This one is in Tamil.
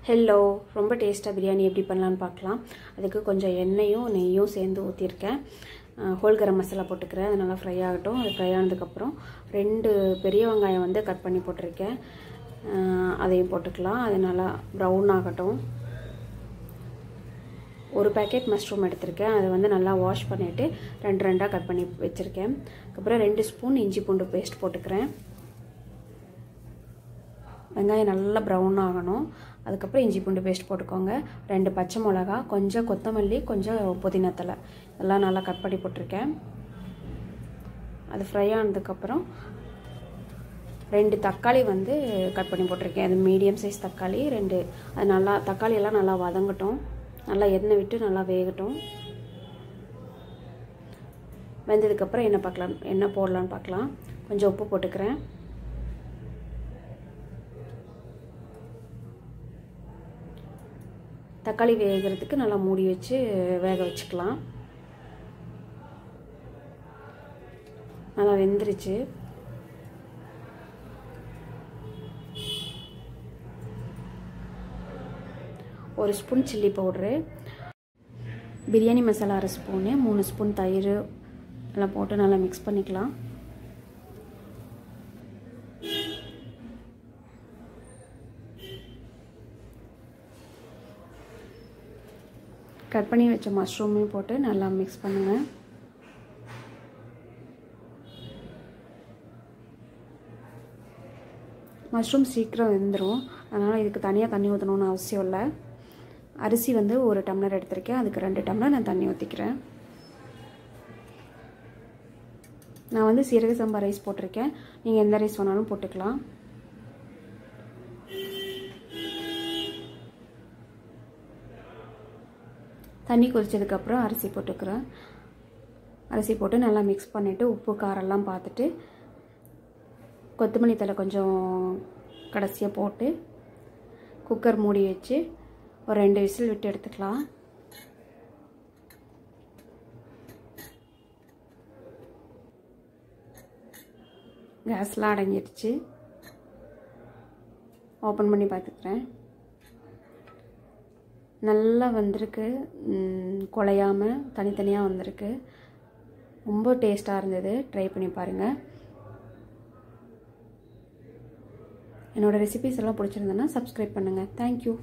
ஹலோ, ரொம்ப டேஸ்ட்டாக பிரியாணி எப்படி பண்ணலான்னு பார்க்கலாம். அதுக்கு கொஞ்சம் எண்ணெயும் நெய்யும் சேர்ந்து ஊற்றிருக்கேன். ஹோல் கரம் மசாலா போட்டுக்கிறேன். அது நல்லா ஃப்ரை ஆகட்டும். அது ஃப்ரை ஆனதுக்கப்புறம் 2 பெரிய வெங்காயம் வந்து கட் பண்ணி போட்டிருக்கேன். அதையும் போட்டுக்கலாம். அது நல்லா ப்ரௌன் ஆகட்டும். 1 பேக்கெட் மஷ்ரூம் எடுத்திருக்கேன். அதை வந்து நல்லா வாஷ் பண்ணிவிட்டு 2 கட் பண்ணி வச்சுருக்கேன். அதுக்கப்புறம் 2 ஸ்பூன் இஞ்சி பூண்டு பேஸ்ட் போட்டுக்கிறேன். வெங்காயம் நல்லா ப்ரௌன் ஆகணும். அதுக்கப்புறம் இஞ்சி பூண்டு பேஸ்ட் போட்டுக்கோங்க. 2 பச்சை மிளகா, கொஞ்சம் கொத்தமல்லி, கொஞ்சம் புதினா தழை எல்லாம் நல்லா கட் பண்ணி போட்டிருக்கேன். அது ஃப்ரை ஆனதுக்கப்புறம் 2 தக்காளி வந்து கட் பண்ணி போட்டிருக்கேன். அது மீடியம் சைஸ் தக்காளி 2. அது நல்லா தக்காளி எல்லாம் நல்லா வதங்கட்டும். நல்லா எண்ணெய் விட்டு நல்லா வேகட்டும். வெந்ததுக்கப்புறம் என்ன போடலான்னு பார்க்கலாம். கொஞ்சம் உப்பு போட்டுக்கிறேன். தக்காளி வேகிறதுக்கு நல்லா மூடி வச்சு வேக வச்சுக்கலாம். நல்லா வெந்துருச்சு. ஒரு spoon chilli powder, biryani masala 1 spoon, 3 spoon தயிர் எல்லாம் போட்டு நல்லா மிக்ஸ் பண்ணிக்கலாம். கட் பண்ணி வச்ச மஷ்ரூமையும் போட்டு நல்லா மிக்ஸ் பண்ணுங்கள். மஷ்ரூம் சீக்கிரம் வெந்துடும். அதனால் இதுக்கு தனியாக தண்ணி ஊற்றணும்னு அவசியம் இல்லை. அரிசி வந்து 1 டம்ளர் எடுத்திருக்கேன். அதுக்கு 2 டம்ளர் நான் தண்ணி ஊற்றிக்கிறேன். நான் வந்து சீரக சம்பா ரைஸ் போட்டிருக்கேன். நீங்கள் எந்த ரைஸ் வேணாலும் போட்டுக்கலாம். தண்ணி கொதிச்சதுக்கப்புறம் அரிசி போட்டுக்கிறேன். அரிசி போட்டு நல்லா மிக்ஸ் பண்ணிவிட்டு உப்பு காரெல்லாம் பார்த்துட்டு கொத்தமல்லி தழை கொஞ்சம் கடைசியாக போட்டு குக்கர் மூடி வச்சு ஒரு 2 விசில் விட்டு எடுத்துக்கலாம். கேஸ்லாம் அடங்கிடுச்சு. ஓப்பன் பண்ணி பார்த்துக்கிறேன். நல்லா வந்திருக்கு. குழையாமல் தனித்தனியாக வந்திருக்கு. ரொம்ப டேஸ்ட்டாக இருந்தது. ட்ரை பண்ணி பாருங்கள். என்னோடய ரெசிபீஸ் எல்லாம் பிடிச்சிருந்தேன்னா சப்ஸ்கிரைப் பண்ணுங்கள். தேங்க்யூ.